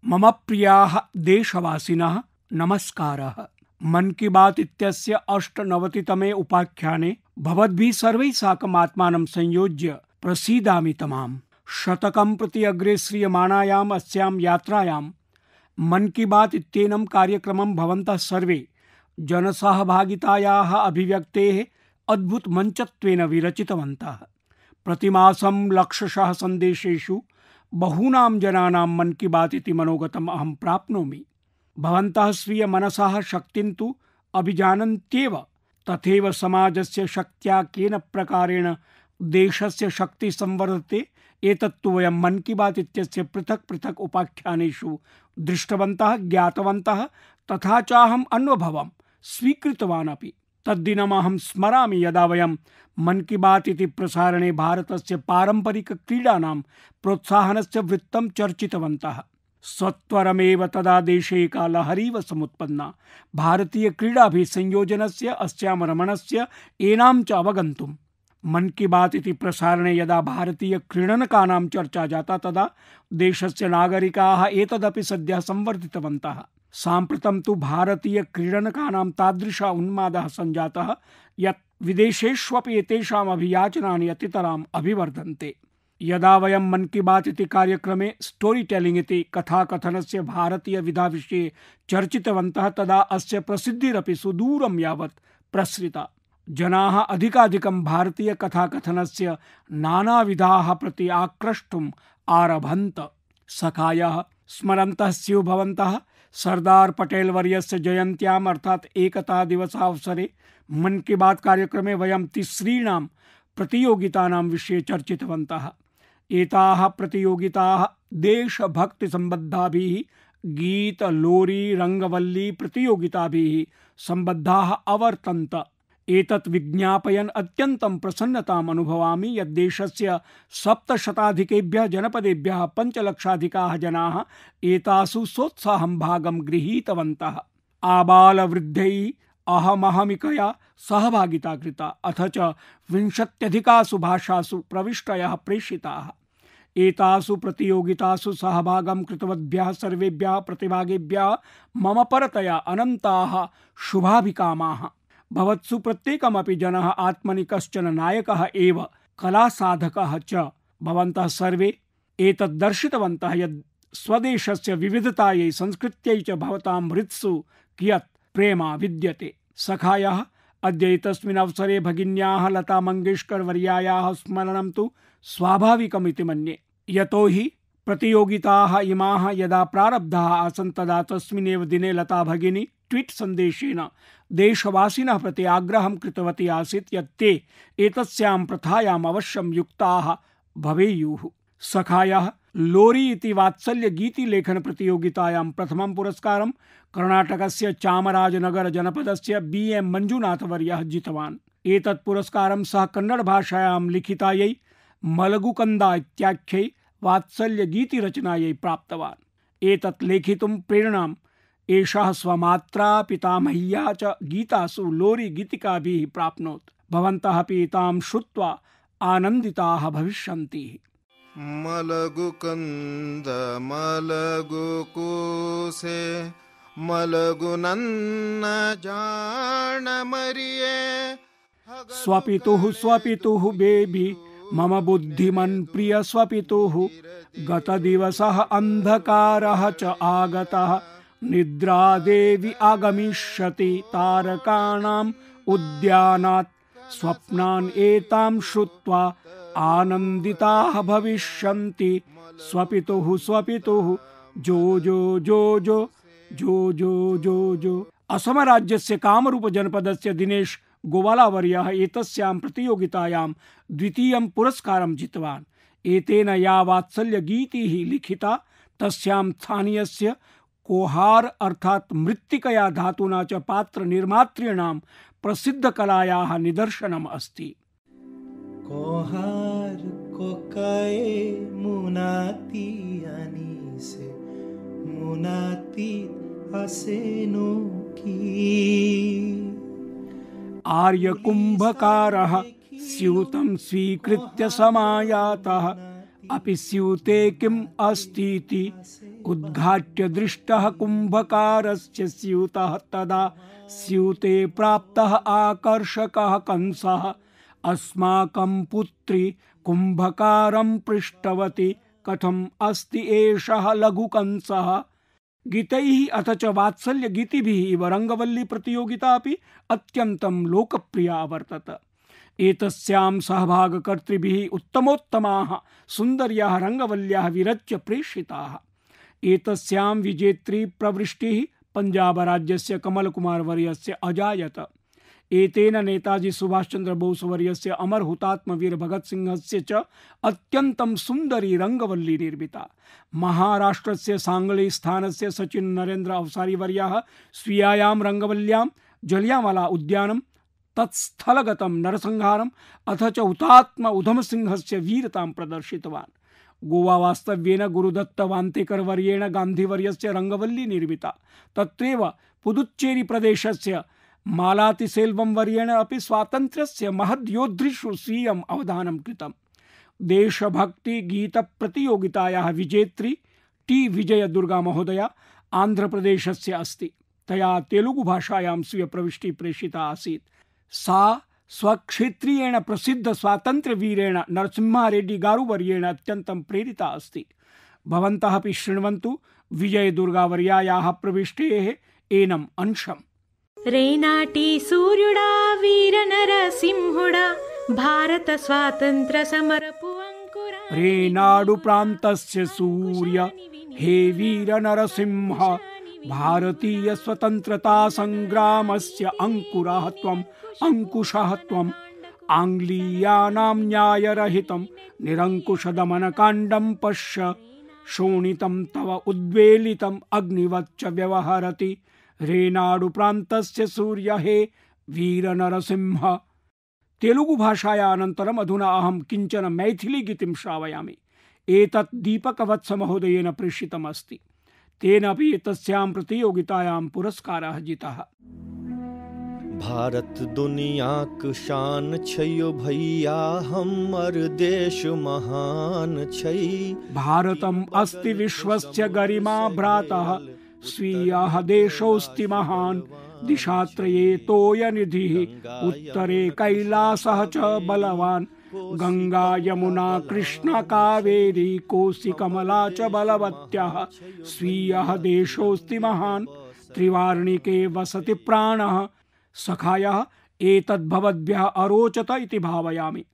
मम प्रियाः देशवासिनः नमस्कारः। मन की बात इत्यस्य 98तमे उपाख्याने भवद्भिः सर्वैः साकम् आत्मानं संयोज्य प्रसीदामि तमाम्। शतकं प्रति अग्रे श्रीयमाणायाम् अस्यां यात्रायां मन की बात इत्येनं कार्यक्रमं भवन्तः सर्वे जनसहभागितायाः अभिव्यक्तेः अद्भुत मंचत्वेन विरचितवन्तः। प्रतिमासं लक्षशः सन्देशेषु बहूनां जनानां मन की बात इति मनोगतम् अहं प्राप्नोमि। भवन्तः स्वीय मनसः शक्तिं तु अभिजानन्त्येव, तथैव समाजस्य शक्त्या केन प्रकारेण देशस्य शक्ति संवर्धते एतत्तु वयं मन की बात इत्यस्य पृथक् पृथक् उपाख्यानेषु दृष्टवन्तः, ज्ञातवन्तः, तथा चाहम् अन्वभवं स्वीकृतवान् अपि। तद्दिनमहं स्मरामि यदा वयं मन की बात इति प्रसारणे भारतस्य पारंपरिक क्रीडानां प्रोत्साहनस्य वृत्तं चर्चितवन्तः। सत्वरमेव तदा देशे एका लहरीव समुत्पन्ना। भारतीय क्रीडाभिः संयोजनस्य अस्यां रमणस्य एनां च अवगन्तुं मन की बात इति प्रसारणे यदा भारतीय क्रीडनकानां चर्चा जाता तदा देशस्य नागरिकाः एतदपि सद्यः संवर्धितवन्तः। साम्प्रतं तु भारतीय क्रीडनकानां तादृशः उन्मादः सञ्जातः यत् विदेशेष्वपि एतेषाम् अभियाचनानि अतितराम् अभिवर्धन्ते। यदा वयं मन की बात इति कार्यक्रमे स्टोरी टेलिंग इति कथाकथनस्य भारतीय विधा विषये चर्चितवन्तः तदा अस्य प्रसिद्धिरपि सुदूरं यावत् प्रसृता। जनाः अधिकाधिकं भारतीय कथाकथनस्य नानाविधाः प्रति आक्रष्टुम् आरभन्त। सखायः स्मरन्तः स्युः भवन्तः सरदार पटेल वर्यस्य जयन्त्याम् अर्थात् एकता दिवसावसरे मन की बात कार्यक्रमे वयं तिस्रीणां प्रतियोगितानां विषये चर्चितवन्तः। एताः प्रतियोगिताः देशभक्तिसम्बद्धाभिः गीत, लोरी, रंगवल्ली प्रतियोगिताभिः सम्बद्धाः अवर्तन्त। एतत् विज्ञापयन् अत्यन्तं प्रसन्नताम् अनुभवामि यत् देशस्य 700 जनपदेभ्यः 5 लक्षाधिकाः जनाः एतासु सोत्साहं भागं गृहीतवन्तः। आबालवृद्धैः अहमहमिकया सहभागिता कृता, अथ च 20 भाषासु प्रविष्टयः प्रेषिताः। एतासु प्रतियोगितासु सहभागं कृतवद्भ्यः सर्वेभ्यः प्रतिभागिभ्यः मम परतया अनन्ताः शुभाभिकामाः। भवत्सु प्रत्येकमपि जनः आत्मनि कश्चन नायकः एव, कलासाधकः च। भवन्तः सर्वे एतत् दर्शितवन्तः यत् स्वदेशस्य विविधतायै संस्कृत्यै च भवतां हृत्सु कियत् प्रेमा विद्यते। सखायः अद्य एतस्मिन् अवसरे भगिन्याः लता मंगेशकर वर्यायाः स्मरणं तु स्वाभाविकमिति मन्ये। यतो हि प्रतियोगिताः इमाः यदा प्रारब्धाः आसन् तदा तस्मिन्नेव दिने लता भगिनी ट्वीट सन्देशेन देशवासिनः प्रति आग्रहं कृतवती आसीत् यत् ते एतस्यां प्रथायाम् अवश्यं युक्ताः भवेयुः। सखायः लोरी इति वात्सल्य गीति लेखन प्रतियोगितायां प्रथमं पुरस्कारं कर्णाटकस्य चामराजनगर जनपदस्य BM मंजुनाथ वर्यः जितवान्। एतत् पुरस्कारं सः कन्नड भाषायां लिखितायै मलगुकन्दा इत्याख्यै वात्सल्य गीति रचनायै प्राप्तवान्। एतत् लेखितुं प्रेरणां एषः स्वमात्रा पितामह्या च गीतासु लोरी गीतिकाभिः प्राप्नोत्। भवन्तः अपि एतां श्रुत्वा आनन्दिताः भविष्यन्ति। मलगु कंद मलगु कूसे मलगु नन्न जान मरिये स्वपितुः बेबी मम बुद्धिमन् प्रिय स्वपितुः गतदिवसः अन्धकारः च आगतः निद्रा देवी आगमिष्यति तारकाणाम् उद्यानात् स्वप्नान् एतां श्रुत्वा आनन्दिताः भविष्यन्ति। स्वपितुः जो जो जो जो जो जो जो जो। असम राज्यस्य कामरूप जनपदस्य दिनेश गोवालावर्यः एतस्यां प्रतियोगितायां द्वितीयं पुरस्कारं जितवान्। एतेन या वात्सल्य गीतिः लिखिता तस्यां स्थानीयस्य कोहार अर्थात मृत्तिकया धातुना च पात्र निर्मातॄणां प्रसिद्ध कलायाः निदर्शनम् अस्ति। कोहार कोकाए मुनाती अनीसे मुनाती हसेनो की आर्य कुंभकारः स्यूतं स्वीकृत्य समायातः अपि स्यूते किम् अस्तीति उद्घाट्य दृष्टः कुम्भकारस्य स्यूतः तदा स्यूते प्राप्तः आकर्षकः कंसः अस्माकं पुत्री कुम्भकारं पृष्टवती कथम् अस्ति एषः लघुकंसः। गीतैः अथ च वात्सल्य गीतिभिः इव रंगवल्ली प्रतियोगिता अपि अत्यन्तं लोकप्रिया अवर्तत। एतस्यां सहभागकर्तृभिः उत्तमोत्तमाः सुन्दर्याः रंगवल्ल्याः विरच्य प्रेषिताः। एतस्यां विजेत्री प्रवृष्टिः पंजाब राज्यस्य कमल कुमार वर्यस्य अजायत। एतेन नेताजी सुभाष चंद्र बोस वर्यस्य अमर हुतात्म वीर भगत सिंहस्य च अत्यन्तं सुन्दरी रंगवल्ली निर्मिता। महाराष्ट्रस्य सांगली स्थानस्य सचिन नरेंद्र अवसारी वर्यः स्वीयायां रंगवल्ल्यां जलियांवाला उद्यानं तत्स्थलगतं नरसंहारम् अथ च हुतात्म उधम सिंहस्य वीरतां प्रदर्शितवान्। गोवा वास्तव्येन गुरुदत्त वान्तेकर वर्येण गान्धीवर्यस्य रंगवल्ली निर्मिता। तत्रैव पुदुच्चेरी प्रदेशस्य मालातिसेल्वम वर्येण अपि स्वातन्त्र्यस्य महद्योद्धृषु स्वीयम् अवदानं कृतम्। देशभक्ति गीत प्रतियोगितायाः विजेत्री टी विजय दुर्गा महोदया आन्ध्रप्रदेशस्य अस्ति। तया तेलुगु भाषायां स्वीय प्रविष्टि प्रेषिता आसीत्। सा स्वक्षेत्रीयेण प्रसिद्ध स्वातन्त्र्यवीरेण नरसिम्हारेड्डी गारु वर्येण अत्यन्तं प्रेरिता अस्ति। भवन्तः अपि शृण्वन्तु विजय दुर्गा वर्यायाः प्रविष्टेः एनम् अंशम्। रेनाटी सूर्युडा वीर नरसिंहुडा भारत स्वातंत्र्य समरपु अंकुरा। रेनाडु प्रान्तस्य सूर्य हे वीर नरसिंह भारतीय स्वतंत्रता संग्रामस्य अंकुरः त्वम् अंकुशः त्वम्। आङ्ग्लीयानां न्यायरहितं निरङ्कुशदमनकाण्डं पश्य शोणितं तव उद्वेलितं अग्निवच्च व्यवहरति। रेनाडु प्रान्तस्य सूर्य हे वीर नरसिंह। तेलुगु भाषाया अनन्तरम् अधुना अहं किञ्चन मैथिली गीतिं श्रावयामि। एतत् दीपकवत्स महोदयेन प्रेषितम् अस्ति। तेन अपि एतस्यां प्रतियोगितायां पुरस्कारः जितः। भारत दुनियाक शान छैयो भैया हमर देश महान छै। भारतम् अस्ति विश्वस्य गरिमा भ्रातः स्वीयः देशोऽस्ति महान्। दिशात्रये तोयनिधिः उत्तरे कैलासः च बलवान्। गंगा यमुना कृष्णा कावेरी कोसि कमला च बलवत्यः। स्वीयः देशोऽस्ति महान् त्रिवार्णिके वसति प्राणः। सखायः एतद्भवद्भ्यः अरोचत इति भावयामि।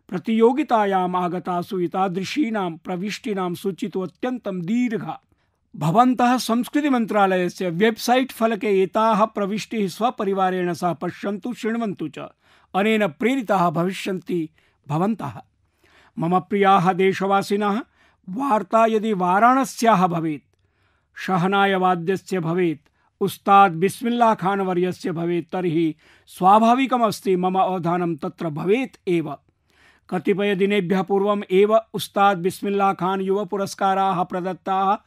प्रतियोगितायाम् आगतासु एतादृशीनां प्रविष्टीनां सूची तु अत्यन्तं दीर्घा। भवन्तः संस्कृति मंत्रालयस्य वेबसाइट फलके एताः प्रविष्टिः स्वपरिवारेण सह पश्यन्तु शृण्वन्तु च। अनेन प्रेरिताः भविष्यन्ति भवन्तः। मम प्रियाः देशवासिनः, वार्ता यदि वाराणस्याः भवेत्, शहनाय वाद्यस्य भवेत्, उस्ताद बिस्मिल्लाह खान वर्यस्य भवेत्, तर्हि स्वाभाविकमस्ति मम अवधानं तत्र भवेत् एव। कतिपय दिनेभ्यः पूर्वम् एव उस्ताद बिस्मिल्लाह खान युव पुरस्काराः प्रदत्ताः।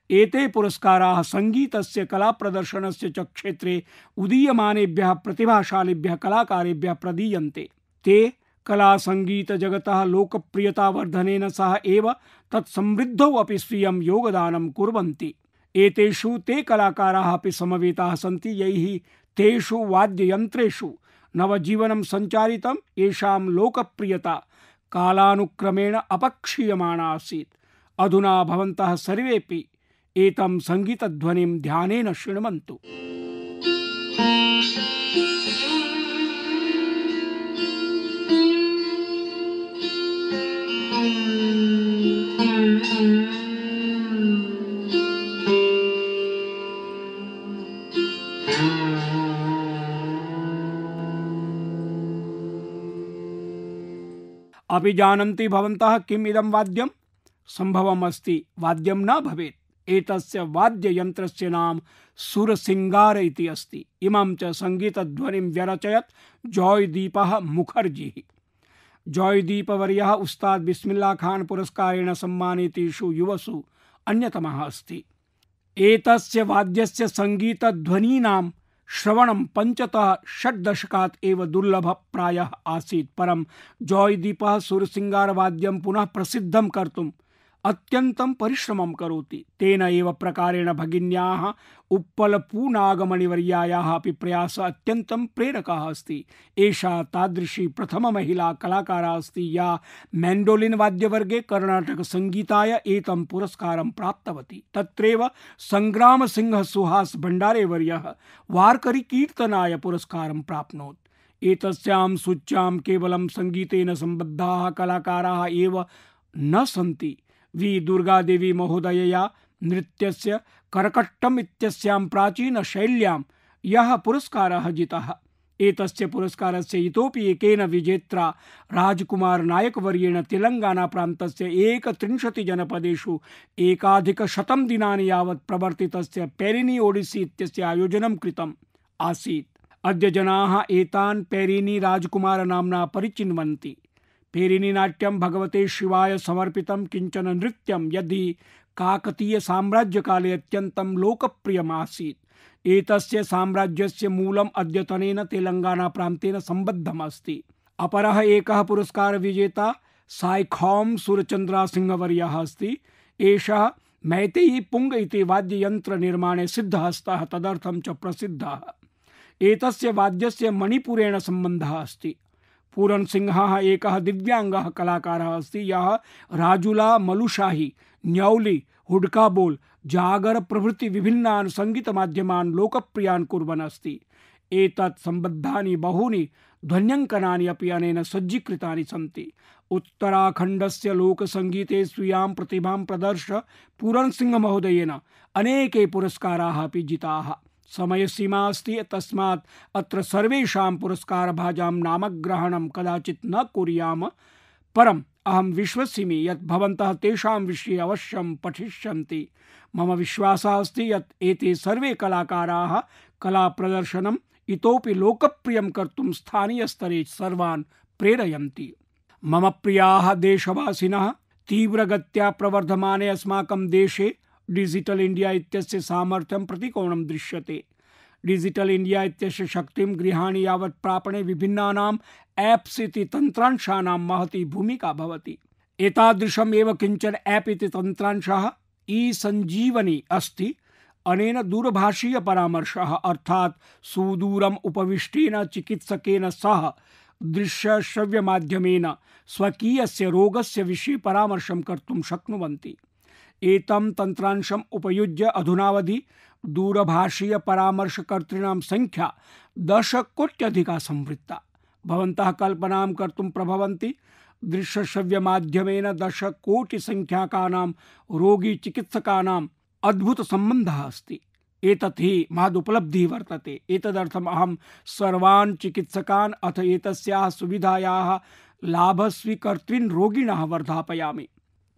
एते पुरस्काराः संगीतस्य कला प्रदर्शनस्य च क्षेत्रे उदीयमानेभ्यः प्रतिभाशालिभ्यः कलाकारेभ्यः प्रदीयन्ते। ते कला संगीत जगतः लोकप्रियता वर्धनेन सह एव तत्समृद्धौ अपि स्वीयं योगदानं कुर्वन्ति। एतेषु ते कलाकाराः अपि समवेताः सन्ति यैः तेषु वाद्ययन्त्रेषु नवजीवनं सञ्चारितं। येषां लोकप्रियता कालानुक्रमेण अपक्षीयमाणा आसीत्। अधुना भवन्तः सर्वेपि एतं संगीतध्वनिं ध्यानेन शृण्वन्तु। अपि जानन्ति भवन्तः किम् इदं वाद्यं? सम्भवम् अस्ति वाद्यं न भवेत्। एतस्य वाद्ययन्त्रस्य नाम सुरसिंगार इति अस्ति। इमं च संगीतध्वनिं व्यरचयत् जॉयदीपः मुखर्जी। जॉयदीपवर्यः उस्ताद बिस्मिल्लाह खान पुरस्कारेण सम्मानितेषु युवसु अन्यतमः अस्ति। एतस्य वाद्यस्य संगीतध्वनीनां श्रवणं पञ्चतः षड् दशकात् एव दुर्लभः प्रायः आसीत्, परं जॉयदीपः सुरसिंगारवाद्यं पुनः प्रसिद्धं कर्तुम् अत्यन्तं परिश्रमं करोति। तेन एव प्रकारेण भगिन्याः उप्पलपूनागमणिवर्यायाः अपि प्रयासः अत्यन्तं प्रेरकः अस्ति। एषा तादृशी प्रथम महिला कलाकारा अस्ति या मैण्डोलिन् वाद्यवर्गे कर्णाटकसङ्गीताय एतं पुरस्कारं प्राप्तवती। तत्रैव संग्रामसिंह सुहास भण्डारे वर्यः वार्करी कीर्तनाय पुरस्कारं प्राप्नोत्। एतस्यां सूच्यां केवलं संगीतेन सम्बद्धाः कलाकाराः एव न सन्ति। वी दुर्गादेवी महोदयया नृत्यस्य करकट्टम् इत्यस्यां प्राचीन शैल्यां यः पुरस्कारः जितः। एतस्य पुरस्कारस्य इतोपि एकेन विजेत्रा राजकुमार नायक वर्येण तेलंगाना प्रान्तस्य 31 जनपदेषु 1,100 दिनानि यावत् प्रवर्तितस्य पेरिनी ओडिसी इत्यस्य आयोजनं कृतम् आसीत्। अद्य जनाः एतान् पेरिनी राजकुमार नाम्ना परिचिन्वन्ति। पेरिनी नाट्यं भगवते शिवाय समर्पितं किञ्चन नृत्यं यदि काकतीय साम्राज्यकाले अत्यन्तं लोकप्रियम् आसीत्। एतस्य साम्राज्यस्य मूलम् अद्यतनेन तेलंगाना प्रान्तेन सम्बद्धम् अस्ति। अपरः एकः पुरस्कार विजेता साइखौम सुरचन्द्रा सिंह वर्यः अस्ति। एषः मैतेई पुंग इति वाद्ययन्त्र निर्माणे सिद्धहस्तः तदर्थं च प्रसिद्धः। एतस्य वाद्यस्य मणिपुरेण सम्बन्धः अस्ति। पूरन सिंहः एकः दिव्यांगः कलाकारः अस्ति यः राजुला, मलुशाही, न्यौली, हुडका बोल, जागर प्रभृति विभिन्नान् संगीतमाध्यमान् लोकप्रियान् कुर्वन् अस्ति। एतत् सम्बद्धानि बहूनि ध्वन्यङ्कनानि अपि अनेन सज्जीकृतानि सन्ति। उत्तराखण्डस्य लोकसङ्गीते स्वीयां प्रतिभां प्रदर्श्य पूरन सिंह महोदयेन अनेके पुरस्काराः अपि जिताः। समयसीमा अस्ति, तस्मात् अत्र सर्वेषां पुरस्कारभाजां नामग्रहणं कदाचित् न कुर्याम, परम् अहं विश्वसिमि यत् भवन्तः तेषां विषये अवश्यं पठिष्यन्ति। मम विश्वासः अस्ति यत् एते सर्वे कलाकाराः कलाप्रदर्शनम् इतोपि लोकप्रियं कर्तुं स्थानीयस्तरे सर्वान् प्रेरयन्ति। मम प्रियाः देशवासिनः, तीव्रगत्या प्रवर्धमाने अस्माकं देशे डिजिटल इंडिया इत्यस्य सामर्थ्यं प्रतिकोणं दृश्यते। डिजिटल इंडिया इत्यस्य शक्तिं गृहाणि यावत् प्रापणे विभिन्नानां एप्स् इति तन्त्रांशानां महती भूमिका भवति। एतादृशम् एव किञ्चन ऐप् इति तन्त्रांशः ई-सञ्जीवनी अस्ति। अनेन दूरभाषीय परामर्शः अर्थात् सुदूरम् उपविष्टेन चिकित्सकेन सह दृश्यश्रव्यमाध्यमेन स्वकीयस्य रोगस्य विषये परामर्शं कर्तुं शक्नुवन्ति। एतं तन्त्रांशम् उपयुज्य अधुनावधि दूरभाषीय परामर्शकर्तॄणां संख्या 10 कोट्यधिका संवृत्ता। भवन्तः कल्पनां कर्तुं प्रभवन्ति दृश्यश्रव्यमाध्यमेन 10 कोटि संख्याकानां रोगी चिकित्सकानाम् अद्भुत सम्बन्धः अस्ति। एतत् हि महदुपलब्धिः वर्तते। एतदर्थम् अहं सर्वान् चिकित्सकान् अथ एतस्याः सुविधायाः लाभस्वीकर्तॄन् रोगिणः वर्धापयामि।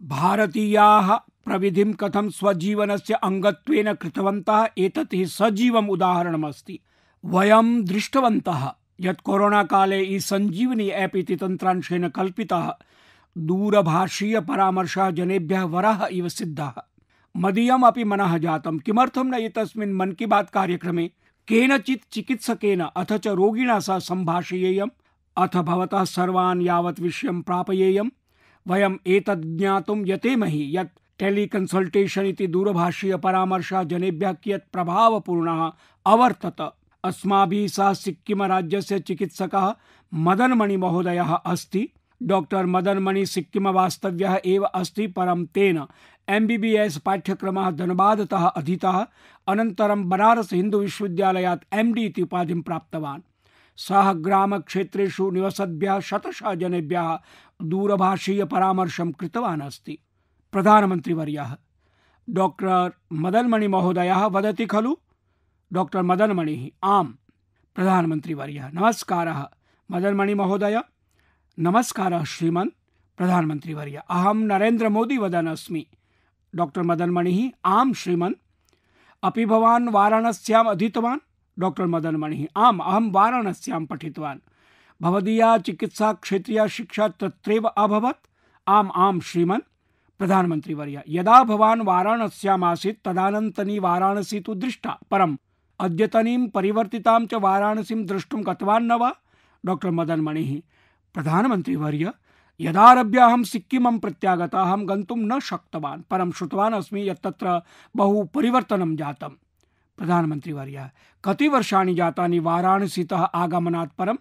भारतीयाः प्रविधिं कथं स्वजीवनस्य अंगत्वेन कृतवन्तः एतत् हि सजीवम् उदाहरणमस्ति। वयं दृष्टवन्तः यत् कोरोना काले ई संजीवनी ऐप् इति तन्त्रांशेन कल्पितः दूरभाषीय परामर्शः जनेभ्यः वरः इव सिद्धः। मदीयम् अपि मनः जातं किमर्थं न एतस्मिन् मन की बात कार्यक्रमे केनचित् चिकित्सकेन अथ च रोगिणा सह सम्भाषयेयम् अथ भवतः सर्वान् यावत् विषयं प्रापयेयम्। वयम् एतद् ज्ञातुं यतेमहि यत् टेलीकन्सल्टेशन् इति दूरभाषीय परामर्शः जनेभ्यः कियत् प्रभावपूर्णः अवर्तत। अस्माभिः सह सिक्किम राज्यस्य चिकित्सकः मदनमणि महोदयः अस्ति। डॉक्टर मदनमणि सिक्किम वास्तव्यः एव अस्ति, परं तेन MBBS पाठ्यक्रमः धनबादतः अधीतः। अनन्तरं बनारस हिंदू विश्वविद्यालयात् MD इति उपाधिं प्राप्तवान्। सः ग्रामक्षेत्रेषु निवसद्भ्यः शतशः जनेभ्यः दूरभाषीय परामर्शं कृतवान् अस्ति। प्रधानमन्त्रीवर्यः डॉक्टर मदनमणि महोदयः वदति खलु? डॉक्टर मदनमणिः आम्। प्रधानमन्त्रीवर्यः नमस्कारः मदनमणि महोदय। नमस्कारः श्रीमन् प्रधानमन्त्रीवर्य। अहं नरेन्द्र मोदी वदन् अस्मि। डॉक्टर मदनमणिः आम् श्रीमन्। अपि भवान् वाराणस्याम् अधीतवान्? डॉक्टर मदनमणिः आम्, अहं वाराणस्यां पठितवान्। भवदीया चिकित्सा क्षेत्रीया शिक्षा तत्रैव अभवत्? आम् श्रीमन्। प्रधानमन्त्रीवर्य यदा भवान् वाराणस्याम् आसीत् तदानीन्तनी वाराणसी तु दृष्टा, परम् अद्यतनीं परिवर्तितां च वाराणसीं द्रष्टुं गतवान् न वा? डॉक्टर मदन मणिः प्रधानमन्त्रीवर्य, यदारभ्य अहं सिक्किमं प्रत्यागतः अहं गन्तुं न शक्तवान्, परं श्रुतवान् अस्मि यत् तत्र बहु परिवर्तनं जातम्। प्रधानमन्त्रीवर्य, कति वर्षाणि जातानि वाराणसीतः आगमनात् परं?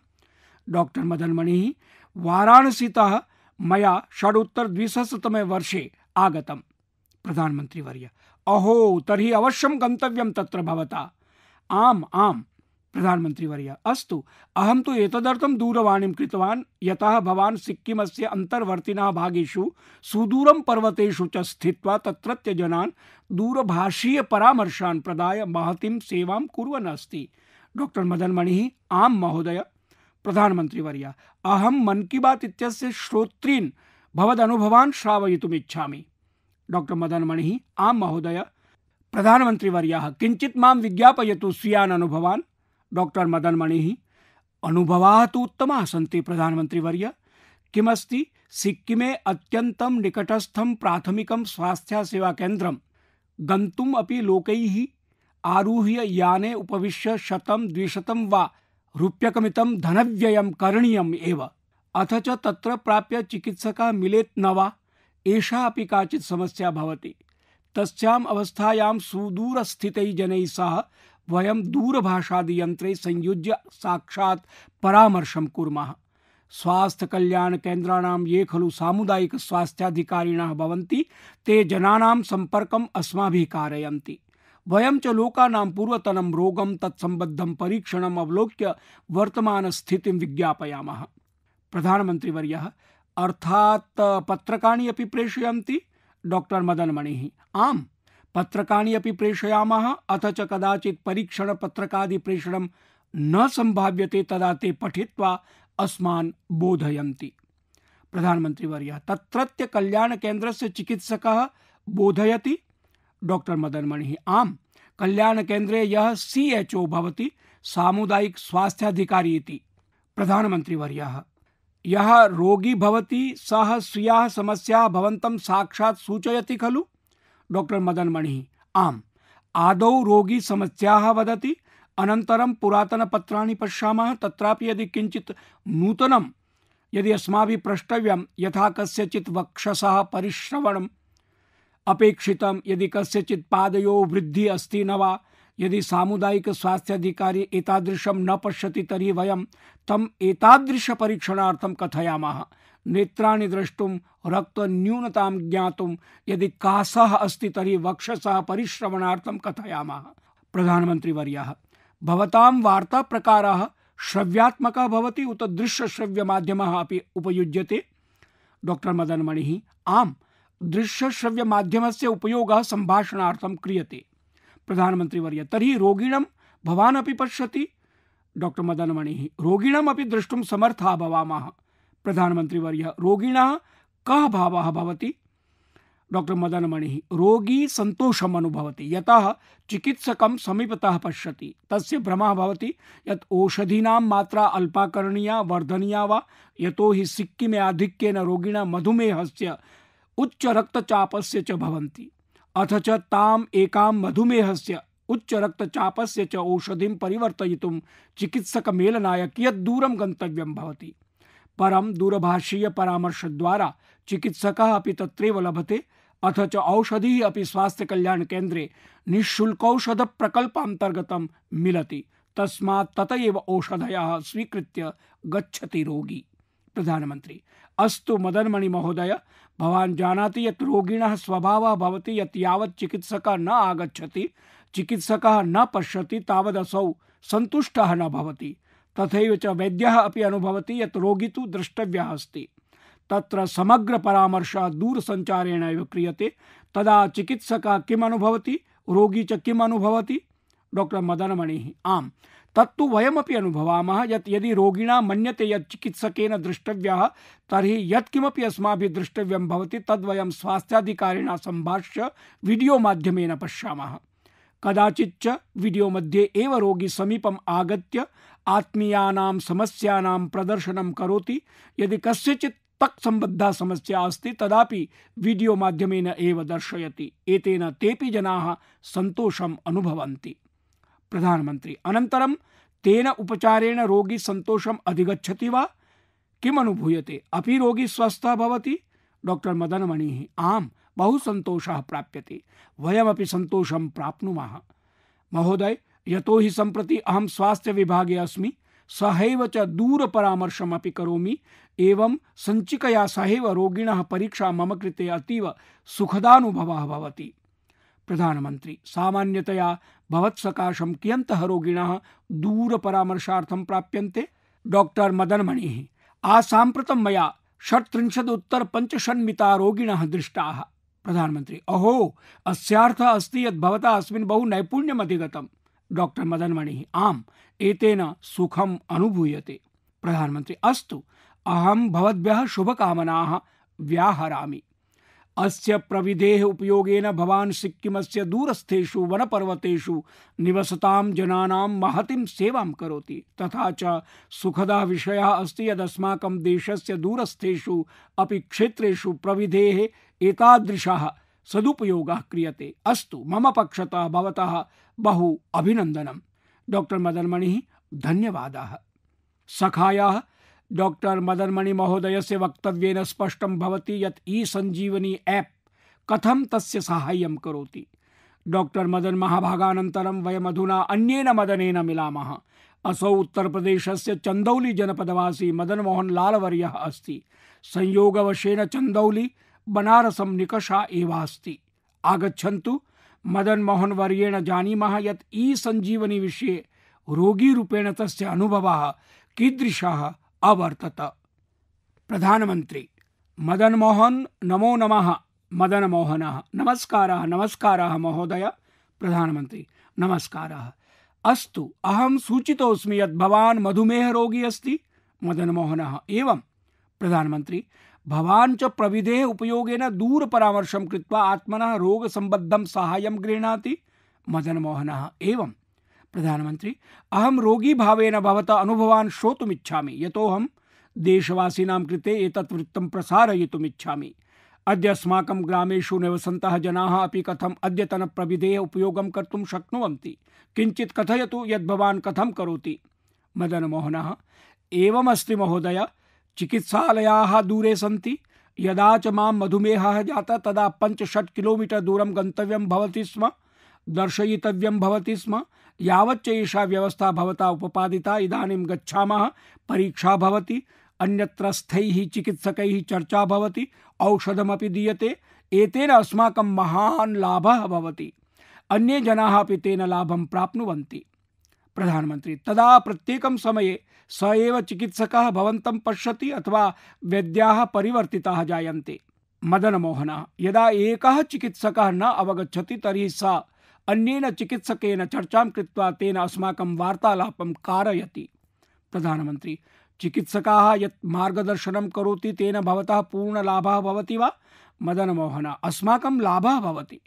डॉक्टर मदन मणिः वाराणसीतः मया 2006 वर्षे आगतम्। प्रधानमन्त्रीवर्य, अहो, तर्हि अवश्यं गन्तव्यं तत्र भवता। आम् आम्। प्रधानमन्त्रीवर्य, अस्तु, अहं तु एतदर्थं दूरवाणीं कृतवान् यतः भवान् सिक्किमस्य अन्तर्वर्तिनः भागेषु सुदूरं पर्वतेषु च स्थित्वा तत्रत्य जनान् दूरभाषीय परामर्शान् प्रदाय महतीं सेवां कुर्वन् अस्ति। डॉक्टर मदन मणिः, आम् महोदय। प्रधानमन्त्रीवर्य, अहं मन की बात इत्यस्य श्रोतॄन् भवदनुभवान् श्रावयितुम् इच्छामि। डॉक्टर मदन मणिः, आम् महोदय। प्रधानमन्त्रीवर्यः, किञ्चित् मां विज्ञापयतु स्वीयान् अनुभवान्। डॉक्टर मदन मणिः, अनुभवाः तु उत्तमाः सन्ति प्रधानमन्त्रीवर्य। किमस्ति, सिक्किमे अत्यन्तं निकटस्थं प्राथमिकं स्वास्थ्यसेवाकेन्द्रं गन्तुम् अपि लोकैः आरुह्य याने उपविश्य 100-200 वा रूप्यकमितं धनव्ययं करणीयम् एव। अथ च तत्र प्राप्य चिकित्सकः मिलेत् न वा, एषा अपि काचित् समस्या भवति। तस्याम् अवस्थायां सुदूरस्थितैः जनैः सह वयं दूरभाषादियन्त्रे संयुज्य साक्षात् परामर्शं कुर्मः। स्वास्थ्य कल्याण केन्द्राणां ये खलु सामुदायिक स्वास्थ्याधिकारिणः भवन्ति ते जनानां सम्पर्कम् अस्माभिः कारयन्ति। वयं च लोकानां पूर्वतनं रोगं तत्सम्बद्धं परीक्षणम् अवलोक्य वर्तमानस्थितिं विज्ञापयामः। प्रधानमन्त्रीवर्यः, अर्थात् पत्रकाणि अपि प्रेषयन्ति? डॉक्टर मदन मणिः, आम्, पत्रकाणि अपि प्रेषयामः। अथ च कदाचित् परीक्षण पत्रकादि प्रेषणं न संभाव्यते तदा ते पठित्वा अस्मान् बोधयन्ति। प्रधानमन्त्रीवर्यः, तत्रत्य कल्याण केन्द्रस्य चिकित्सकः बोधयति? डॉक्टर मदन मणिः, आम्, कल्याण केन्द्रे यः CHO भवति, सामुदायिक स्वास्थ्याधिकारी इति। प्रधानमन्त्रीवर्यः, यः रोगी भवति सः स्वीयाः समस्याः भवन्तं साक्षात् सूचयति खलु? डॉक्टर मदन मणिः, आम्, आदौ रोगी समस्याः वदति, अनन्तरं पुरातनपत्राणि पश्यामः। तत्रापि यदि किञ्चित् नूतनं यदि अस्माभिः प्रष्टव्यं, यथा कस्यचित् वक्षसः परिश्रवणम् अपेक्षितं, यदि कस्यचित् पादयोः वृद्धिः अस्ति न वा, यदि सामुदायिक स्वास्थ्याधिकारी एतादृशं न पश्यति तर्हि वयं तम् एतादृश परीक्षणार्थं कथयामः। नेत्राणि द्रष्टुं, रक्तन्यूनतां ज्ञातुं, यदि कासः अस्ति तर्हि वक्षसः परिश्रवणार्थं कथयामः। प्रधानमन्त्रीवर्यः, भवतां वार्ताप्रकारः श्रव्यात्मकः भवति उत दृश्यश्रव्यमाध्यमः अपि उपयुज्यते? डॉक्टर मदन मणिः, आम्, दृश्यश्रव्यमाध्यमस्य उपयोगः सम्भाषणार्थं क्रियते। प्रधानमन्त्रीवर्य, तर्हि रोगिणं भवान् अपि पश्यति? डॉक्टर मदन मणिः, रोगिणम् अपि द्रष्टुं समर्थाः भवामः। प्रधानमन्त्रीवर्य, रोगिणः कः भावः भवति? डॉक्टर मदन मणिः, रोगी सन्तोषम् अनुभवति, यतः चिकित्सकं समीपतः पश्यति। तस्य भ्रमः भवति यत् औषधीनां मात्रा अल्पा करणीया, वर्धनीया वा, यतो हि सिक्किमे आधिक्येन रोगिणः मधुमेहस्य, उच्च रक्तचापस्य च भवन्ति। अथ च ताम् एकां मधुमेहस्य, उच्च रक्तचापस्य च औषधिं परिवर्तयितुं चिकित्सकमेलनाय कियत् दूरं गन्तव्यं भवति। परं दूरभाषीय परामर्शद्वारा चिकित्सकः अपि तत्रैव लभते। अथ च औषधिः अपि स्वास्थ्य कल्याण केन्द्रे निःशुल्कौषध प्रकल्पान्तर्गतं मिलति। तस्मात् तत एव औषधयः स्वीकृत्य गच्छति रोगी। प्रधानमन्त्री, अस्तु मदनमणि महोदय, भवान् जानाति यत् रोगिणः स्वभावः भवति यत् यावत् चिकित्सकः न आगच्छति, चिकित्सकः न पश्यति, तावदसौ सन्तुष्टः न भवति। तथैव च वैद्यः अपि अनुभवति यत् रोगी तु द्रष्टव्यः अस्ति। तत्र समग्र परामर्शः दूरसञ्चारेण एव क्रियते। तदा चिकित्सकः किम् अनुभवति, रोगी च किम् अनुभवति? डॉक्टर मदनमणिः, आम्, तत्तु वयमपि अनुभवामः यत् यदि रोगिणा मन्यते यत् चिकित्सकेन द्रष्टव्यः तर्हि यत्किमपि अस्माभिः द्रष्टव्यं भवति तद्वयं स्वास्थ्याधिकारिणा सम्भाष्य वीडियो माध्यमेन पश्यामः। कदाचिच्च वीडियो मध्ये एव रोगी समीपम् आगत्य आत्मीयानां समस्यानां प्रदर्शनं करोति। यदि कस्यचित् तत्सम्बद्धा समस्या अस्ति तदापि वीडियो माध्यमेन एव दर्शयति। एतेन तेपि जनाः सन्तोषम् अनुभवन्ति। प्रधानमंत्री अनन्तरं तेन उपचारेण रोगी संतोषम् अधिगच्छति वा किम् अनुभूयते अपि रोगी स्वस्थः भवति डॉक्टर मदन मणिः आम् बहु सन्तोषः प्राप्यते वयमपि सन्तोषं प्राप्नुमः महोदय यतो हि सम्प्रति अहं स्वास्थ्य विभागे अस्मि सहैव च दूरपरामर्शमपि करोमि एवं सञ्चिकया सहैव रोगिणः परीक्षा मम कृते अतीव सुखदानुभवः भवति प्रधानमंत्री सामान्यतया भवत्सकाशं कियन्तः रोगिणः दूरपरामर्शार्थं प्राप्यन्ते डॉक्टर मदन मणिः आसाम्प्रतं मया 37-5 रोगिणः दृष्टाः प्रधानमंत्री अहो अस्यार्थः अस्ति यत् भवता अस्मिन् बहु नैपुण्यम् अधिगतम् डॉक्टर मदन मणिः आम् एतेन सुखम् अनुभूयते प्रधानमंत्री अस्तु अहं भवद्भ्यः शुभकामनाः व्याहरामि अस्य प्रविधेः उपयोगेन भवान् सिक्किमस्य दूरस्थेषु वनपर्वतेषु निवसतां जनानां महतीं सेवां करोति तथा च सुखदः विषयः अस्ति यदस्माकं देशस्य दूरस्थेषु अपि क्षेत्रेषु प्रविधेः एतादृशः सदुपयोगः क्रियते अस्तु मम पक्षतः भवतः बहु अभिनन्दनं डॉक्टर मदन मणिः धन्यवादाः सखायाः डॉक्टर मदन मणि महोदयस्य वक्तव्येन स्पष्टं भवति यत् ई-सञ्जीवनी ऐप् कथं तस्य साहाय्यं करोति डॉक्टर मदन महाभागानन्तरं वयमधुना अन्येन मदनेन मिलामः असौ उत्तरप्रदेशस्य चन्दौली जनपदवासी मदन मोहन लाल वर्यः अस्ति संयोगवशेन चन्दौली बनारसं निकषा एवास्ति आगच्छन्तु मदन मोहन वर्येण जानीमः यत् ई-सञ्जीवनी विषये रोगीरूपेण तस्य अनुभवः कीदृशः अवर्तत प्रधानमंत्री मदन मोहन नमो नमः मदन मोहनः नमस्कारः नमस्कारः महोदय प्रधानमंत्री नमस्कारः अस्तु अहं सूचितोऽस्मि यत् भवान् मधुमेह रोगी अस्ति मदन मोहनः एवं प्रधानमंत्री भवान् च प्रविधेः उपयोगेन दूरपरामर्शं कृत्वा आत्मनः रोगसम्बद्धं साहाय्यं गृह्णाति मदन मोहनः एवं प्रधानमंत्री अहं रोगी भावेन भवतः अनुभवान् श्रोतुमिच्छामि यतोऽहं देशवासीनां कृते एतत् वृत्तं प्रसारयितुम् इच्छामि अद्य अस्माकं ग्रामेषु निवसन्तः जनाः अपि कथम् अद्यतन प्रविधेः उपयोगं कर्तुं शक्नुवन्ति किञ्चित् कथयतु यत् भवान् कथं करोति मदन मोहनः एवमस्ति महोदय चिकित्सालयाः दूरे सन्ति यदा च मां मधुमेहः जातः तदा 5-6 किलोमीटर दूरं गन्तव्यं भवति स्म दर्शयितव्यं भवति स्म यावच्च एषा व्यवस्था भवता उपपादिता इदानीं गच्छामः परीक्षा भवति अन्यत्र स्थैः चिकित्सकैः चर्चा भवति औषधमपि दीयते एतेन अस्माकं महान् लाभः भवति अन्ये जनाः अपि तेन लाभं प्राप्नुवन्ति प्रधानमंत्री तदा प्रत्येकं समये स एव चिकित्सकः भवन्तं पश्यति अथवा वैद्याः परिवर्तिताः जायन्ते मदन मोहनः यदा एकः चिकित्सकः न अवगच्छति तर्हि स अन्येन चिकित्सकेन चर्चां कृत्वा तेन अस्माकं वार्तालापं कारयति प्रधानमंत्री चिकित्सकाः यत् मार्गदर्शनं करोति तेन भवतः पूर्णलाभः भवति वा मदन मोहनः अस्माकं लाभः भवति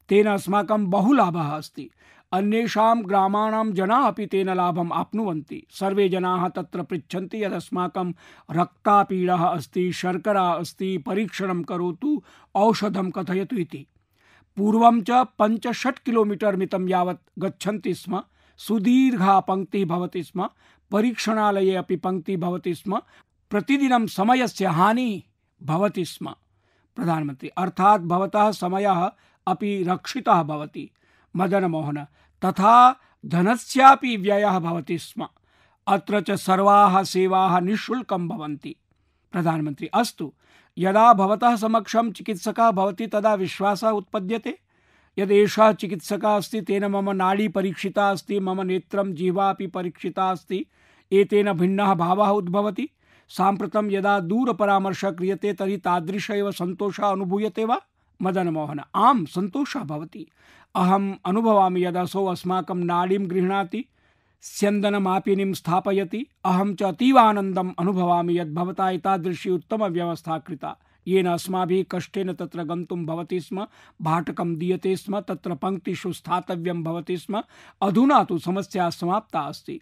तेन अस्माकं बहु लाभः अस्ति अन्येषां ग्रामाणां जनाः अपि तेन लाभम् आप्नुवन्ति सर्वे जनाः तत्र पृच्छन्ति यदस्माकं रक्तापीडः अस्ति शर्करा अस्ति परीक्षणं करोतु औषधं कथयतु इति पूर्वं च 5-6 किलोमीटर मितं यावत् गच्छन्ति स्म सुदीर्घा पंक्तिः भवति स्म परीक्षणालये अपि पंक्तिः भवति स्म प्रतिदिनं समयस्य हानिः भवति स्म प्रधानमंत्री अर्थात् भवतः समयः अपि रक्षितः भवति मदन मोहन तथा धनस्यापि व्ययः भवति स्म अत्र च सर्वाः सेवाः निःशुल्कं भवन्ति प्रधानमंत्री अस्तु यदा भवतः समक्षं चिकित्सकः भवति तदा विश्वासः उत्पद्यते यद् एषः चिकित्सकः अस्ति तेन मम नाडी परीक्षिता अस्ति मम नेत्रं जिह्वा अपि परीक्षिता अस्ति एतेन भिन्नः भावः उद्भवति साम्प्रतं यदा दूरपरामर्शः क्रियते तर्हि तादृश एव सन्तोषः अनुभूयते वा मदन मोहन आम् सन्तोषः भवति अहम् अनुभवामि यदसौ अस्माकं नाडीं गृह्णाति स्यन्दनमापिनीं स्थापयति अहं च अतीव आनन्दम् अनुभवामि यद् भवता एतादृशी उत्तमव्यवस्था कृता येन अस्माभिः कष्टेन तत्र गन्तुं भवति स्म भाटकं दीयते स्म तत्र पङ्क्तिषु स्थातव्यं भवति स्म अधुना तु समस्या समाप्ता अस्ति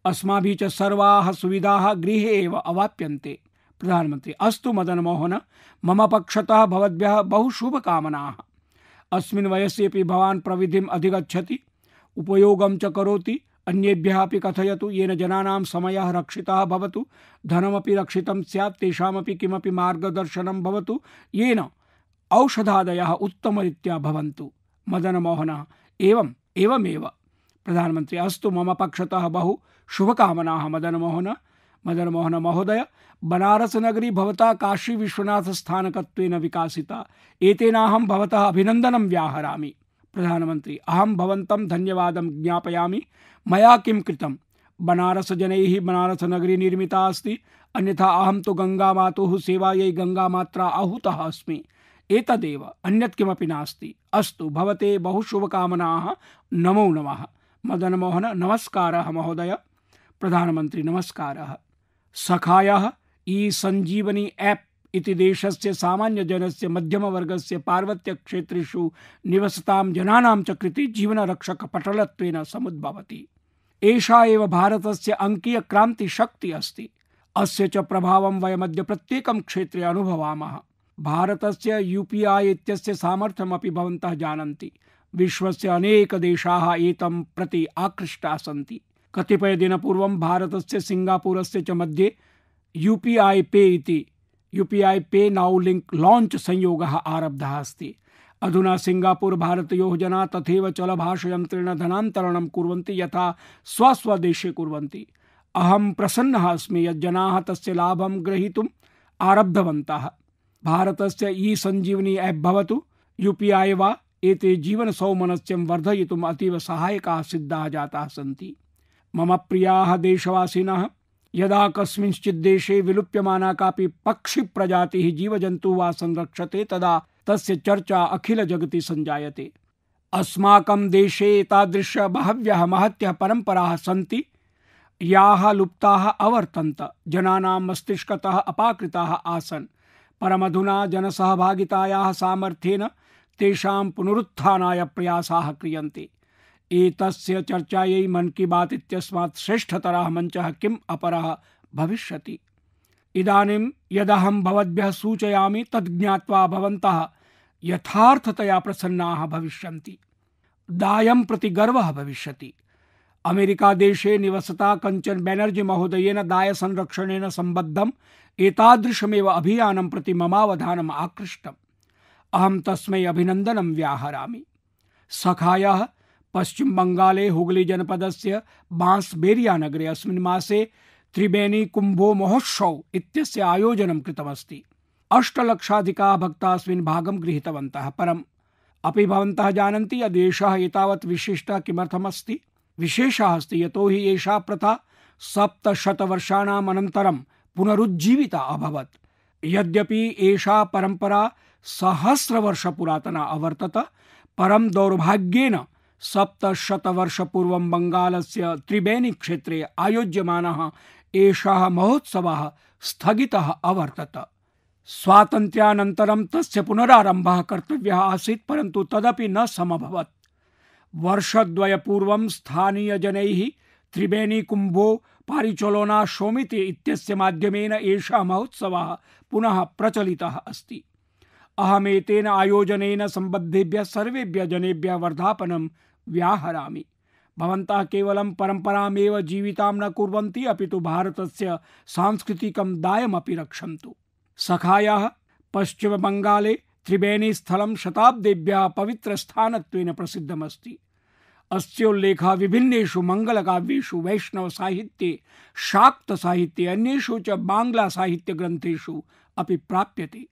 अस्माभिः च सर्वाः सुविधाः गृहे एव अवाप्यन्ते प्रधानमंत्री अस्तु मदन मोहन मम पक्षतः भवद्भ्यः बहु शुभकामनाः अस्मिन् वयसि अपि भवान् प्रविधिम् अधिगच्छति उपयोगं च करोति अन्येभ्यः अपि कथयतु येन जनानां समयः रक्षितः भवतु धनमपि रक्षितं स्यात् तेषामपि किमपि मार्गदर्शनं भवतु येन औषधादयः उत्तमरीत्या भवन्तु। मदन मोहन एवमेव प्रधानमंत्री अस्तु मम पक्षतः बहु शुभकामनाः मदन मोहन महोदय बनारस नगरी भवता काशी विश्वनाथ स्थानकत्वेन विकासिता एतेनाहं भवतः अभिनन्दनं व्याहरामि। प्रधानमंत्री अहं भवन्तं धन्यवादं ज्ञापयामि। मया किं कृतं बनारस जनैः बनारस नगरी निर्मिता अस्ति अन्यथा अहं तु गंगामातुः सेवायै गंगामात्रा आहूतः अस्मि एतदेव अन्यत् किमपि नास्ति। अस्तु भवते बहु शुभकामनाः नमो नमः। मदन मोहन नमस्कारः महोदय। प्रधानमंत्री नमस्कारः। सखायः ई संजीवनी ऐप इति देशस्य सामान्यजनस्य मध्यमवर्गस्य पार्वत्यक्षेत्रेषु निवसतां जनानां च कृते जीवनरक्षकपटलत्वेन समुद्भवति। एषा एव भारतस्य अङ्कीयक्रान्तिशक्तिः अस्ति। अस्य च प्रभावं वयमद्य प्रत्येकं क्षेत्रे अनुभवामः। भारतस्य यूपीआई इत्यस्य सामर्थ्यमपि भवन्तः जानन्ति। विश्वस्य अनेक देशाः एतं प्रति आकृष्टाः सन्ति। कतिपयदिनपूर्वं भारतस्य सिङ्गापुरस्य च मध्ये यूपीआई पे नाउ लिंक लॉन्च संयोगः आरब्धः अस्ति। अधुना सिङ्गापुर भारतयोः जनाः तथैव चलभाषयन्त्रेण धनान्तरणं कुर्वन्ति यथा स्वदेशे कुर्वन्ति। अहं प्रसन्नः अस्मि यत् जनाः तस्य लाभं ग्रहीतुम् आरब्धवन्तः। भारतस्य ई संजीवनी ऐप भवतु यूपीआई वा एते जीवनसौमनस्यं वर्धयितुम् अतीव सहायकाः सिद्धाः जाताः सन्ति। मम प्रियाः देशवासिनः यदा कस्मिंश्चित् देशे विलुप्यमाना कापि पक्षिप्रजातिः जीवजन्तुः वा संरक्षते तदा तस्य चर्चा अखिल जगति संजायते। अस्माकं देशे एतादृश बहव्यः महत्यः परम्पराः सन्ति याः लुप्ताः अवर्तन्त जनानां मस्तिष्कतः अपाकृताः आसन् परमधुना जनसहभागितायाः सामर्थ्येन तेषां पुनरुत्थानाय प्रयासाः क्रियन्ते। एतस्य चर्चायै मन की बात इत्यस्मात् श्रेष्ठतरः मञ्चः किम् अपरः भविष्यति। इदानीं यदहं भवद्भ्यः सूचयामि तद् ज्ञात्वा भवन्तः यथार्थतया प्रसन्नाः भविष्यन्ति। दायं प्रति गर्वः भविष्यति। अमेरिका देशे निवसता कंचन बैनर्जी महोदयेन दाय संरक्षणेन सम्बद्धम् एतादृशमेव अभियानं प्रति ममावधानम् आकृष्टम्। अहं तस्मै अभिनन्दनं व्याहरामि। सखायः पश्चिम बंगाले हुगली जनपदस्य बांसबेरिया नगरे अस्मिन् मासे त्रिबेनी कुम्भो महोत्सव इत्यस्य आयोजनं कृतमस्ति। 8 लक्षाधिकाः भक्ताः अस्मिन् भागं गृहीतवन्तः। परम् अपि भवन्तः जानन्ति यद् एषः एतावत् विशिष्टः किमर्थमस्ति। विशेषः अस्ति यतोहि एषा प्रथा 700 वर्षाणाम् अनन्तरं पुनरुज्जीविता अभवत्। यद्यपि एषा परम्परा सहस्रवर्षपुरातना अवर्तत परं दौर्भाग्येन 700 वर्षपूर्वं बंगालस्य त्रिबेनी क्षेत्रे आयोज्यमानः एषः महोत्सवः स्थगितः अवर्तत। स्वातन्त्र्यानन्तरं तस्य पुनरारम्भः कर्तव्यः आसीत् परन्तु तदपि न समभवत्। वर्षद्वयपूर्वं स्थानीयजनैः त्रिबेनी कुम्भो पारिचोलोना शोमिति इत्यस्य माध्यमेन एषः महोत्सवः पुनः प्रचलितः अस्ति। अहमेतेन आयोजनेन सम्बद्धेभ्यः सर्वेभ्यः जनेभ्यः वर्धापनं व्याहरामि। भवन्तः केवलं परम्परामेव जीवितां न कुर्वन्ति अपितु भारतस्य सांस्कृतिकं दायमपि रक्षन्तु। सखायः पश्चिम बंगाले त्रिबेनी स्थलं शताब्देभ्यः पवित्रस्थानत्वेन प्रसिद्धमस्ति। अस्योल्लेखः विभिन्नेषु मंगलकाव्येषु वैष्णवसाहित्ये शाक्तसाहित्ये अन्येषु च बांग्लासाहित्यग्रन्थेषु अपि प्राप्यते।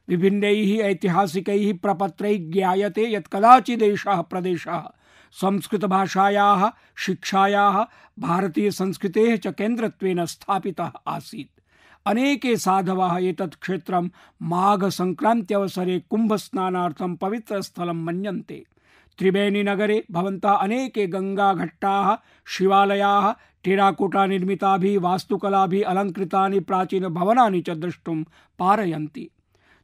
विभिन्नैः ऐतिहासिकैः प्रपत्रैः ज्ञायते यत् कदाचिदेषः प्रदेशः संस्कृतभाषायाः शिक्षायाः भारतीयसंस्कृतेः च केन्द्रत्वेन स्थापितः आसीत्। अनेके साधवः एतत् क्षेत्रं माघसंक्रान्त्यवसरे कुम्भस्नानार्थं पवित्रस्थलं मन्यन्ते। त्रिबेनी नगरे भवन्तः अनेके गंगाघट्टाः शिवालयाः टेराकोटा निर्मिताभिः वास्तुकलाभिः अलङ्कृतानि प्राचीनभवनानि च द्रष्टुं पारयन्ति।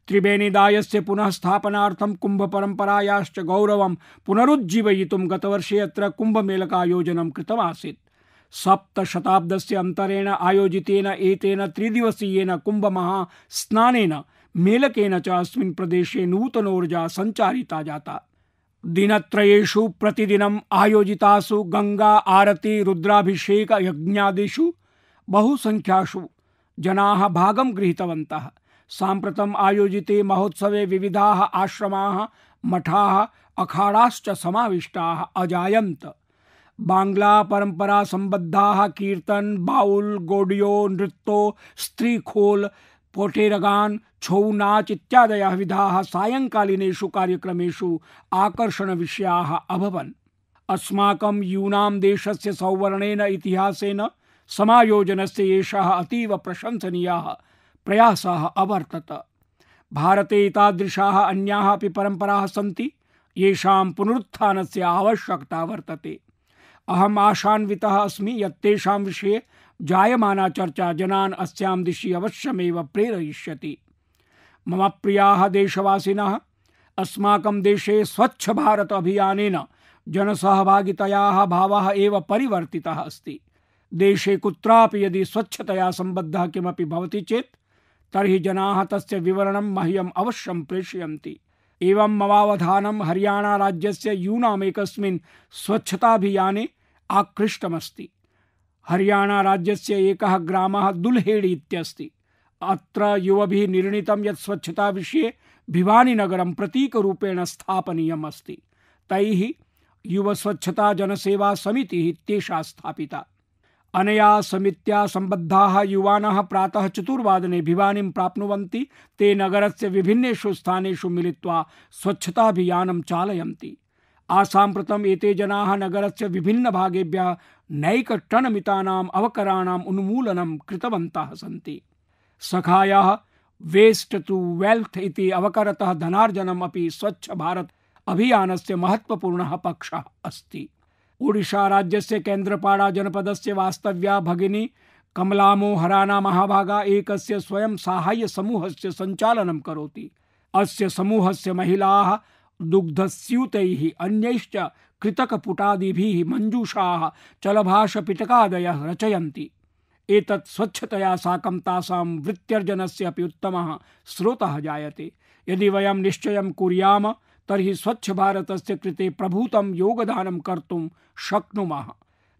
त्रिबेनीदायस्य पुनः स्थापनार्थं कुम्भपरम्परायाश्च गौरवं पुनरुज्जीवयितुं गतवर्षे अत्र कुम्भमेलकायोजनं कृतमासीत्। 7 शताब्दस्य अन्तरेण आयोजितेन एतेन त्रिदिवसीयेन कुम्भमहास्नानेन मेलकेन च अस्मिन् प्रदेशे नूतनोर्जा सञ्चारिता जाता। दिनत्रयेषु प्रतिदिनम् आयोजितासु गंगा आरती रुद्राभिषेक यज्ञादिषु बहुसंख्यासु जनाः भागं गृहीतवन्तः। साम्प्रतम् आयोजिते महोत्सवे विविधाः आश्रमाः, मठाः, अखाड़ाश्च समाविष्टाः अजायन्त। बांग्ला परंपरा संबद्धाः कीर्तन, बाउल, गोडियो नृत्यो, स्त्री खोल, पोटेरगान, छौ नाच इत्यादयः विधाः सायंकालीनेषु कार्यक्रमेषु आकर्षण विषयाः अभवन्। अस्माकं यूनां देशस्य सौवर्णेन इतिहासेन समायोजनस्य एषः अतीव प्रशंसनीयः प्रयासः अवर्तत। भारते एतादृशाः अन्याः अपि परम्पराः सन्ति येषां पुनरुत्थानस्य आवश्यकता वर्तते। अहम् आशान्वितः अस्मि यत् तेषां विषये जायमाना चर्चा जनान् अस्यां दिशि अवश्यमेव प्रेरयिष्यति। मम प्रियाः देशवासिनः, अस्माकं देशे स्वच्छ भारत अभियानेन जनसहभागितायाः भावः एव परिवर्तितः अस्ति। देशे कुत्रापि यदि स्वच्छतया सम्बद्धः किमपि भवति चेत् तर्हि जनाः तस्य विवरणं मह्यम् अवश्यं प्रेषयन्ति। एवं ममावधानं हरियाणा राज्यस्य यूनाम् एकस्मिन् स्वच्छताभियाने आकृष्टमस्ति। हरियाणा राज्यस्य एकः ग्रामः दुल्हेड़ी इत्यस्ति। अत्र युवभिः निर्णीतं यत् स्वच्छता विषये भिवानीनगरं प्रतीकरूपेण स्थापनीयम् अस्ति। तैः युव स्वच्छता जनसेवा समितिः इत्येषा स्थापिता। अनया समित्या सम्बद्धाः युवानः प्रातः 4 वादने भिवानीं प्राप्नुवन्ति। ते नगरस्य विभिन्नेषु स्थानेषु मिलित्वा स्वच्छताभियानं चालयन्ति। आसाम्प्रतम् एते जनाः नगरस्य विभिन्न भागेभ्यः नैकटनमितानाम् अवकराणाम् उन्मूलनं कृतवन्तः सन्ति। सखायाः वेस्ट टू वेल्थ इति अवकरतः धनार्जनम् अपि स्वच्छ भारत अभियानस्य महत्वपूर्णः पक्षः अस्ति। ओडिशा राज्यस्य केन्द्रपाड़ा जनपदस्य वास्तव्या भगिनी कमलामो हराना महाभागा एकस्य स्वयं साहाय्य समूहस्य सञ्चालनं करोति। अस्य समूहस्य महिलाः दुग्धस्यूतैः अन्यैश्च कृतकपुटादिभिः मञ्जूषाः चलभाषपिटकादयः रचयन्ति। एतत् स्वच्छतया साकं तासां वृत्त्यर्जनस्य अपि उत्तमः स्रोतः जायते। यदि वयं निश्चयं कुर्याम तर्हि स्वच्छ भारतस्य कृते प्रभूतं योगदानं कर्तुं शक्नुमः।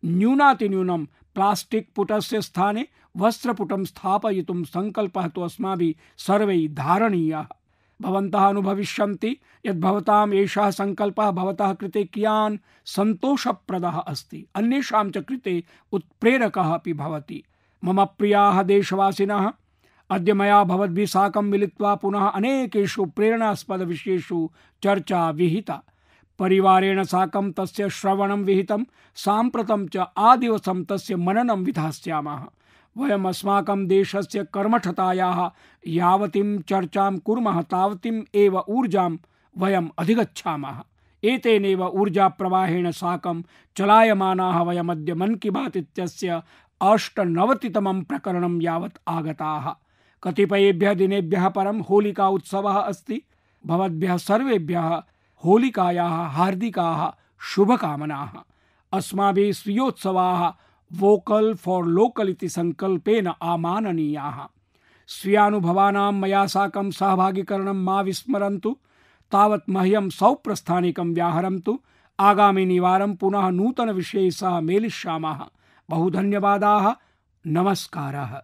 न्यूनातिन्यूनं प्लास्टिक पुटस्य स्थाने वस्त्रपुटं स्थापयितुं सङ्कल्पः तु अस्माभिः सर्वैः धारणीयः। भवन्तः अनुभविष्यन्ति यत् भवताम् एषः सङ्कल्पः भवतः कृते कियान् सन्तोषप्रदः अस्ति, अन्येषां च कृते उत्प्रेरकः अपि भवति। मम प्रियाः देशवासिनः, अद्य मया भवद्भिः साकं मिलित्वा पुनः अनेकेषु प्रेरणास्पदविषयेषु चर्चा विहिता। परिवारेण साकं तस्य श्रवणं विहितं। साम्प्रतं च आदिवसं तस्य मननं विधास्यामः। वयम् अस्माकं देशस्य कर्मठतायाः यावतीं चर्चां कुर्मः तावतीम् एव ऊर्जां वयम् अधिगच्छामः। एतेनैव ऊर्जाप्रवाहेण साकं चलायमानाः वयमद्य मन की बात इत्यस्य 98तमं प्रकरणं यावत् आगताः। कतिपयेभ्यः दिनेभ्यः परं होलिका उत्सवः अस्ति। भवद्भ्यः सर्वेभ्यः होलिकायाः हार्दिकाः शुभकामनाः। अस्माभिः स्वीयोत्सवाः वोकल फॉर लोकल इति संकल्पेन आमाननीयाः। स्वीयानुभवानां मया साकं सहभागीकरणं मा विस्मरन्तु। तावत् मह्यं सौप्रस्थानिकं व्याहरन्तु। आगामिनिवारं पुनः नूतनविषये सह मेलिष्यामः। बहुधन्यवादाः। नमस्कारः।